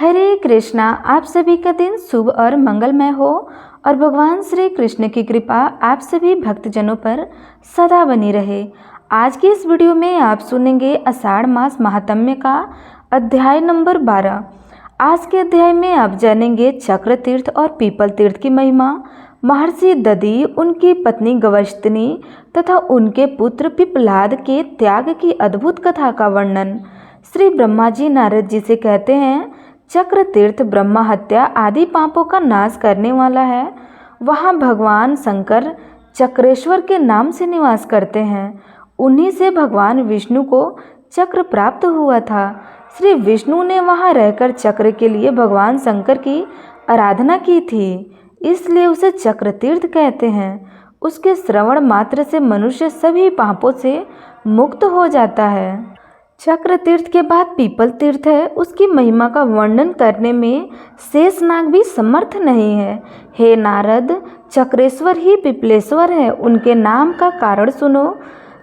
हरे कृष्णा। आप सभी का दिन शुभ और मंगलमय हो और भगवान श्री कृष्ण की कृपा आप सभी भक्तजनों पर सदा बनी रहे। आज की इस वीडियो में आप सुनेंगे आषाढ़ मास महात्म्य का अध्याय नंबर 12। आज के अध्याय में आप जानेंगे चक्र तीर्थ और पीपल तीर्थ की महिमा, महर्षि दधि, उनकी पत्नी गवस्तनी तथा उनके पुत्र पिपलाद के त्याग की अद्भुत कथा का वर्णन। श्री ब्रह्मा जी नारद जी से कहते हैं, चक्र तीर्थ ब्रह्मा हत्या आदि पापों का नाश करने वाला है। वहाँ भगवान शंकर चक्रेश्वर के नाम से निवास करते हैं। उन्हीं से भगवान विष्णु को चक्र प्राप्त हुआ था। श्री विष्णु ने वहाँ रहकर चक्र के लिए भगवान शंकर की आराधना की थी, इसलिए उसे चक्र तीर्थ कहते हैं। उसके श्रवण मात्र से मनुष्य सभी पापों से मुक्त हो जाता है। चक्र तीर्थ के बाद पीपल तीर्थ है। उसकी महिमा का वर्णन करने में शेषनाग भी समर्थ नहीं है। हे नारद, चक्रेश्वर ही पिपलेश्वर है। उनके नाम का कारण सुनो।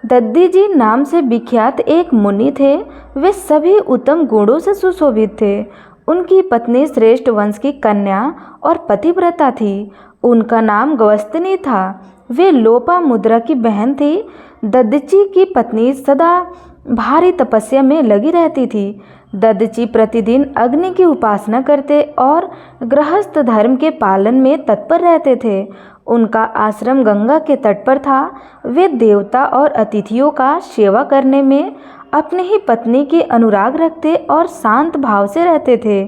दधि जी नाम से विख्यात एक मुनि थे। वे सभी उत्तम गुणों से सुशोभित थे। उनकी पत्नी श्रेष्ठ वंश की कन्या और पतिव्रता थी। उनका नाम गवस्तनी था। वे लोपा मुद्रा की बहन थी। दधीची की पत्नी सदा भारी तपस्या में लगी रहती थी। दधीची प्रतिदिन अग्नि की उपासना करते और गृहस्थ धर्म के पालन में तत्पर रहते थे। उनका आश्रम गंगा के तट पर था। वे देवता और अतिथियों का सेवा करने में अपनी ही पत्नी के अनुराग रखते और शांत भाव से रहते थे।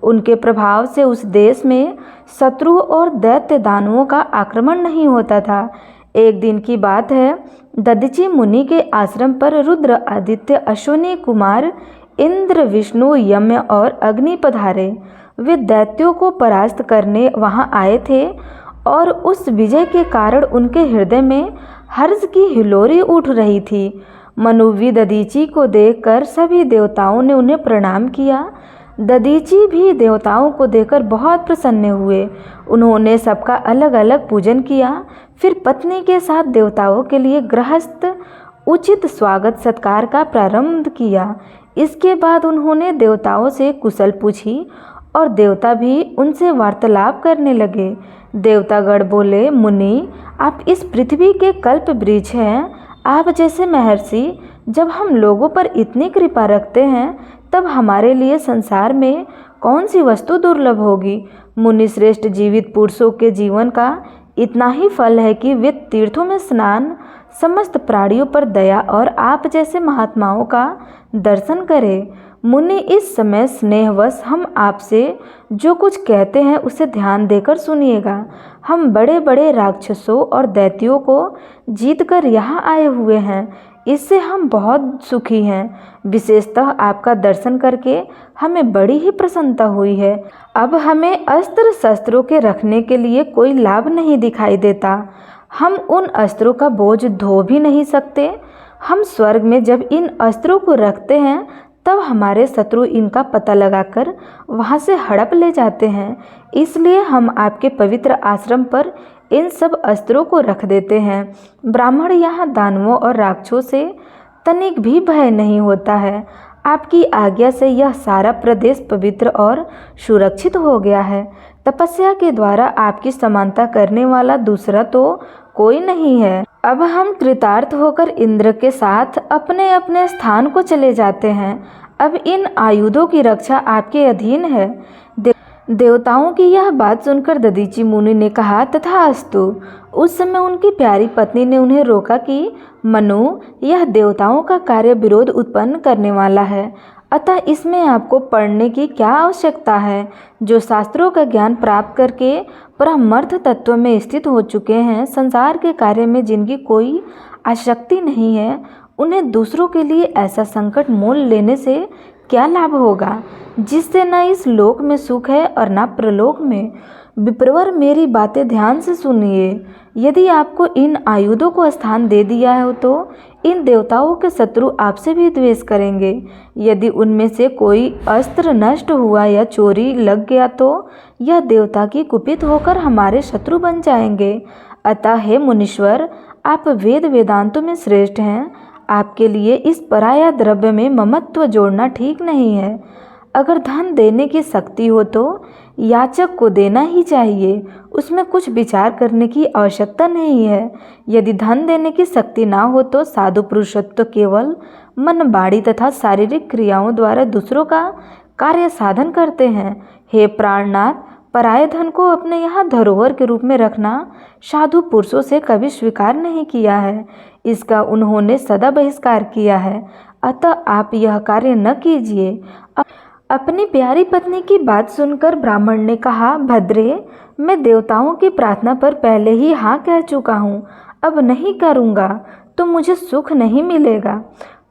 उनके प्रभाव से उस देश में शत्रु और दैत्य दानवों का आक्रमण नहीं होता था। एक दिन की बात है, दधीची मुनि के आश्रम पर रुद्र, आदित्य, अश्विनी कुमार, इंद्र, विष्णु, यम और अग्नि पधारे। वे दैत्यों को परास्त करने वहां आए थे और उस विजय के कारण उनके हृदय में हर्ष की हिलोरी उठ रही थी। मनुवी दधीची को देखकर सभी देवताओं ने उन्हें प्रणाम किया। दधीची भी देवताओं को देखकर बहुत प्रसन्न हुए। उन्होंने सबका अलग अलग पूजन किया। फिर पत्नी के साथ देवताओं के लिए गृहस्थ उचित स्वागत सत्कार का प्रारंभ किया। इसके बाद उन्होंने देवताओं से कुशल पूछी और देवता भी उनसे वार्तालाप करने लगे। देवतागण बोले, मुनि, आप इस पृथ्वी के कल्प वृक्ष हैं। आप जैसे महर्षि जब हम लोगों पर इतनी कृपा रखते हैं, तब हमारे लिए संसार में कौन सी वस्तु दुर्लभ होगी। मुनि श्रेष्ठ जीवित पुरुषों के जीवन का इतना ही फल है कि वे तीर्थों में स्नान, समस्त प्राणियों पर दया और आप जैसे महात्माओं का दर्शन करें। मुनि, इस समय स्नेहवश हम आपसे जो कुछ कहते हैं उसे ध्यान देकर सुनिएगा। हम बड़े बड़े राक्षसों और दैत्यों को जीतकर यहाँ आए हुए हैं। इससे हम बहुत सुखी हैं। विशेषतः आपका दर्शन करके हमें बड़ी ही प्रसन्नता हुई है। अब हमें अस्त्र शस्त्रों के रखने के लिए कोई लाभ नहीं दिखाई देता। हम उन अस्त्रों का बोझ ढो भी नहीं सकते। हम स्वर्ग में जब इन अस्त्रों को रखते हैं, तब हमारे शत्रु इनका पता लगाकर वहां से हड़प ले जाते हैं। इसलिए हम आपके पवित्र आश्रम पर इन सब अस्त्रों को रख देते हैं। ब्राह्मण यहाँ दानवों और राक्षसों से तनिक भी भय नहीं होता है। आपकी आज्ञा से यह सारा प्रदेश पवित्र और सुरक्षित हो गया है। तपस्या के द्वारा आपकी समानता करने वाला दूसरा तो कोई नहीं है। अब हम कृतार्थ होकर इंद्र के साथ अपने अपने स्थान को चले जाते हैं। अब इन आयुधों की रक्षा आपके अधीन है। देवताओं की यह बात सुनकर दधीची मुनि ने कहा, तथास्तु। उस समय उनकी प्यारी पत्नी ने उन्हें रोका कि मनु, यह देवताओं का कार्य विरोध उत्पन्न करने वाला है, अतः इसमें आपको पढ़ने की क्या आवश्यकता है। जो शास्त्रों का ज्ञान प्राप्त करके परमर्थ तत्व में स्थित हो चुके हैं, संसार के कार्य में जिनकी कोई आसक्ति नहीं है, उन्हें दूसरों के लिए ऐसा संकट मोल लेने से क्या लाभ होगा, जिससे न इस लोक में सुख है और न प्रलोक में। विप्रवर, मेरी बातें ध्यान से सुनिए। यदि आपको इन आयुधों को स्थान दे दिया है तो इन देवताओं के शत्रु आपसे भी द्वेष करेंगे। यदि उनमें से कोई अस्त्र नष्ट हुआ या चोरी लग गया तो यह देवता की कुपित होकर हमारे शत्रु बन जाएंगे। अतः हे मुनीश्वर, आप वेद वेदांतों में श्रेष्ठ हैं। आपके लिए इस पराया द्रव्य में ममत्व जोड़ना ठीक नहीं है। अगर धन देने की शक्ति हो तो याचक को देना ही चाहिए, उसमें कुछ विचार करने की आवश्यकता नहीं है। यदि धन देने की शक्ति ना हो तो साधु पुरुषों तो केवल मन, वाणी तथा शारीरिक क्रियाओं द्वारा दूसरों का कार्य साधन करते हैं। हे प्राणनाथ, पराये धन को अपने यहाँ धरोहर के रूप में रखना साधु पुरुषों से कभी स्वीकार नहीं किया है, इसका उन्होंने सदा बहिष्कार किया है। अतः आप यह कार्य न कीजिए। अपनी प्यारी पत्नी की बात सुनकर ब्राह्मण ने कहा, भद्रे, मैं देवताओं की प्रार्थना पर पहले ही हाँ कह चुका हूँ, अब नहीं करूँगा तो मुझे सुख नहीं मिलेगा।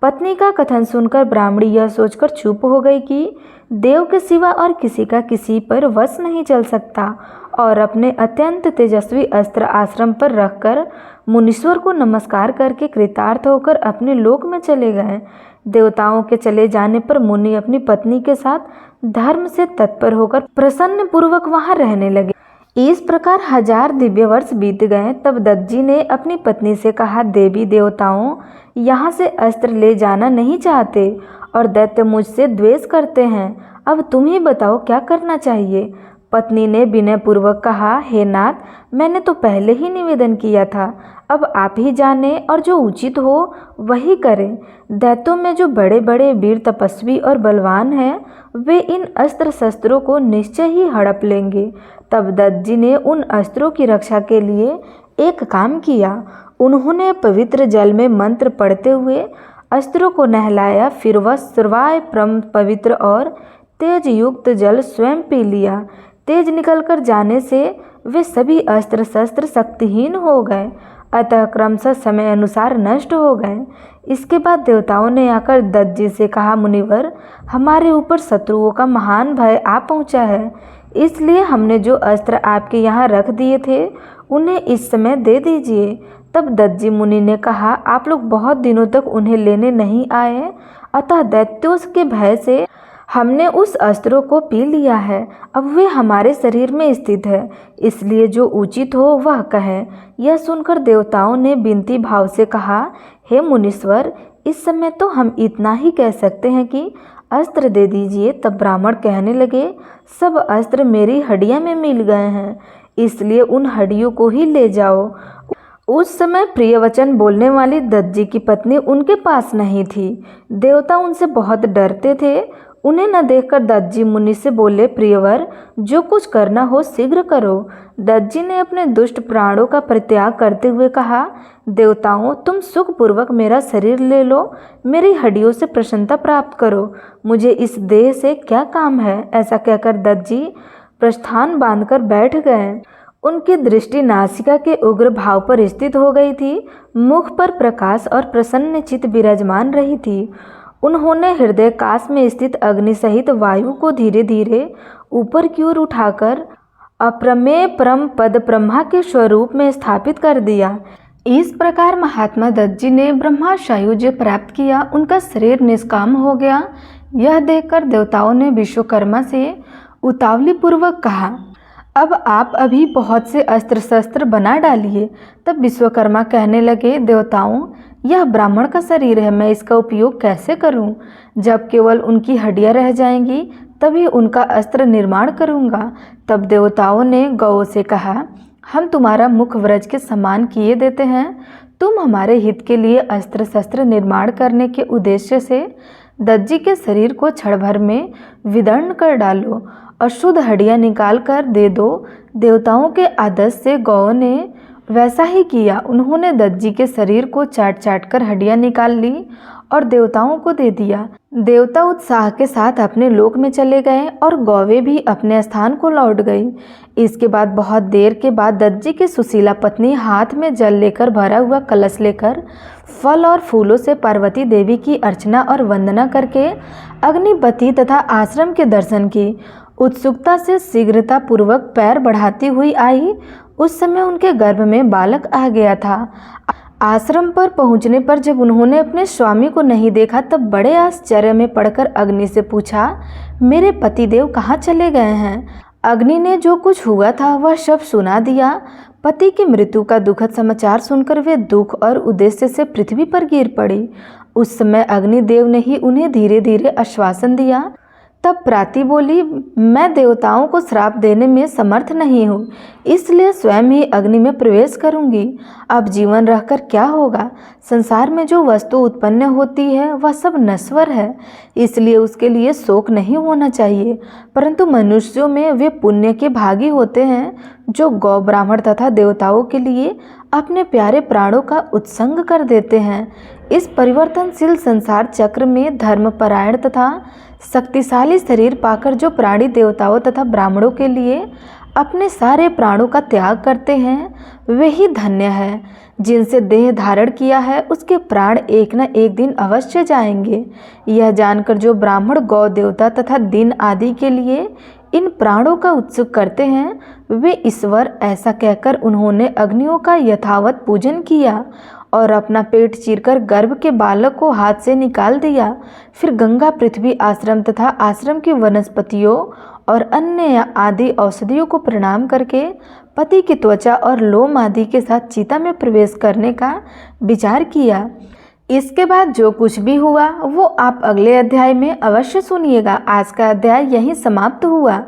पत्नी का कथन सुनकर ब्राह्मणी यह सोचकर चुप हो गई कि देव के सिवा और किसी का किसी पर वश नहीं चल सकता, और अपने अत्यंत तेजस्वी अस्त्र आश्रम पर रखकर मुनीश्वर को नमस्कार करके कृतार्थ होकर अपने लोक में चले गए। देवताओं के चले जाने पर मुनि अपनी पत्नी के साथ धर्म से तत्पर होकर प्रसन्न पूर्वक वहां रहने लगे। इस प्रकार 1000 दिव्य वर्ष बीत गए। तब दत्तजी ने अपनी पत्नी से कहा, देवी देवताओं यहाँ से अस्त्र ले जाना नहीं चाहते और दैत्य मुझसे द्वेष करते हैं, अब तुम ही बताओ क्या करना चाहिए। पत्नी ने विनय पूर्वक कहा, हे नाथ, मैंने तो पहले ही निवेदन किया था, अब आप ही जाने और जो उचित हो वही करें। दैत्यों में जो बड़े बड़े वीर तपस्वी और बलवान हैं, वे इन अस्त्र शस्त्रों को निश्चय ही हड़प लेंगे। तब दत्तजी ने उन अस्त्रों की रक्षा के लिए एक काम किया। उन्होंने पवित्र जल में मंत्र पढ़ते हुए अस्त्रों को नहलाया, फिर वह सर्वाय परम पवित्र और तेज युक्त जल स्वयं पी लिया। तेज निकलकर जाने से वे सभी अस्त्र शस्त्र शक्तिहीन हो गए, अतः क्रमशः समय अनुसार नष्ट हो गए। इसके बाद देवताओं ने आकर दत्तजी से कहा, मुनिवर, हमारे ऊपर शत्रुओं का महान भय आ पहुँचा है, इसलिए हमने जो अस्त्र आपके यहाँ रख दिए थे उन्हें इस समय दे दीजिए। तब दत्तजी मुनि ने कहा, आप लोग बहुत दिनों तक उन्हें लेने नहीं आए, अतः दैत्यों के भय से हमने उस अस्त्रों को पी लिया है। अब वे हमारे शरीर में स्थित है, इसलिए जो उचित हो वह कहें। यह सुनकर देवताओं ने विनती भाव से कहा, हे मुनीश्वर, इस समय तो हम इतना ही कह सकते हैं कि अस्त्र दे दीजिए। तब ब्राह्मण कहने लगे, सब अस्त्र मेरी हड्डियों में मिल गए हैं, इसलिए उन हड्डियों को ही ले जाओ। उस समय प्रिय वचन बोलने वाली दत्तजी की पत्नी उनके पास नहीं थी। देवता उनसे बहुत डरते थे। उन्हें न देखकर दत्तजी मुनि से बोले, प्रियवर, जो कुछ करना हो शीघ्र करो। दत्तजी ने अपने दुष्ट प्राणों का परित्याग करते हुए कहा, देवताओं, तुम सुखपूर्वक मेरा शरीर ले लो, मेरी हड्डियों से प्रसन्नता प्राप्त करो, मुझे इस देह से क्या काम है। ऐसा कहकर दत्तजी प्रस्थान बांधकर बैठ गए। उनकी दृष्टि नासिका के उग्र भाव पर स्थित हो गई थी, मुख पर प्रकाश और प्रसन्न चित्त विराजमान रही थी। उन्होंने हृदय काश में स्थित अग्नि सहित वायु को धीरे धीरे ऊपर की ओर उठाकर अप्रमेय परम पद ब्रह्मा के स्वरूप में स्थापित कर दिया। इस प्रकार महात्मा दत्तजी ने ब्रह्मा सायुज्य प्राप्त किया, उनका शरीर निष्काम हो गया। यह देखकर देवताओं ने विश्वकर्मा से उतावली पूर्वक कहा, अब आप अभी बहुत से अस्त्र शस्त्र बना डालिए। तब विश्वकर्मा कहने लगे, देवताओं, यह ब्राह्मण का शरीर है, मैं इसका उपयोग कैसे करूं? जब केवल उनकी हड्डियां रह जाएंगी तभी उनका अस्त्र निर्माण करूंगा। तब देवताओं ने गौ से कहा, हम तुम्हारा मुख व्रज के समान किए देते हैं, तुम हमारे हित के लिए अस्त्र शस्त्र निर्माण करने के उद्देश्य से दत्तजी के शरीर को क्षण भर में विदर्ण कर डालो, अशुद्ध हड्डियां निकाल कर दे दो। देवताओं के आदेश से गौ ने वैसा ही किया। उन्होंने दत्तजी के शरीर को चाट चाट कर हड्डियां निकाल ली और देवताओं को दे दिया। देवता उत्साह के साथ अपने लोक में चले गए और गौवें भी अपने स्थान को लौट गई। इसके बाद बहुत देर के बाद दत्तजी की सुशीला पत्नी हाथ में जल लेकर भरा हुआ कलश लेकर फल और फूलों से पार्वती देवी की अर्चना और वंदना करके अग्निपति तथा आश्रम के दर्शन की उत्सुकता से शीघ्रता पूर्वक पैर बढ़ाती हुई आई। उस समय उनके गर्भ में बालक आ गया था। आश्रम पर पहुंचने पर जब उन्होंने अपने स्वामी को नहीं देखा तब बड़े आश्चर्य में पड़कर अग्नि से पूछा, मेरे पतिदेव कहाँ चले गए हैं? अग्नि ने जो कुछ हुआ था वह सब सुना दिया। पति की मृत्यु का दुखद समाचार सुनकर वे दुख और उद्देश्य से पृथ्वी पर गिर पड़ी। उस समय अग्निदेव ने ही उन्हें धीरे धीरे आश्वासन दिया। तब प्राति बोली, मैं देवताओं को श्राप देने में समर्थ नहीं हूँ, इसलिए स्वयं ही अग्नि में प्रवेश करूँगी। अब जीवन रहकर क्या होगा? संसार में जो वस्तु उत्पन्न होती है वह सब नश्वर है, इसलिए उसके लिए शोक नहीं होना चाहिए। परंतु मनुष्यों में वे पुण्य के भागी होते हैं जो गौ, ब्राह्मण तथा देवताओं के लिए अपने प्यारे प्राणों का उत्संग कर देते हैं। इस परिवर्तनशील संसार चक्र में धर्मपरायण तथा शक्तिशाली शरीर पाकर जो प्राणी देवताओं तथा ब्राह्मणों के लिए अपने सारे प्राणों का त्याग करते हैं, वे ही धन्य है। जिनसे देह धारण किया है उसके प्राण एक न एक दिन अवश्य जाएंगे। यह जानकर जो ब्राह्मण गौ, देवता तथा दिन आदि के लिए इन प्राणों का उत्सुक करते हैं, वे ईश्वर, ऐसा कहकर उन्होंने अग्नियों का यथावत पूजन किया और अपना पेट चीरकर गर्भ के बालक को हाथ से निकाल दिया। फिर गंगा, पृथ्वी, आश्रम तथा आश्रम की वनस्पतियों और अन्य आदि औषधियों को प्रणाम करके पति की त्वचा और लोम आदि के साथ चिता में प्रवेश करने का विचार किया। इसके बाद जो कुछ भी हुआ वो आप अगले अध्याय में अवश्य सुनिएगा। आज का अध्याय यहीं समाप्त हुआ।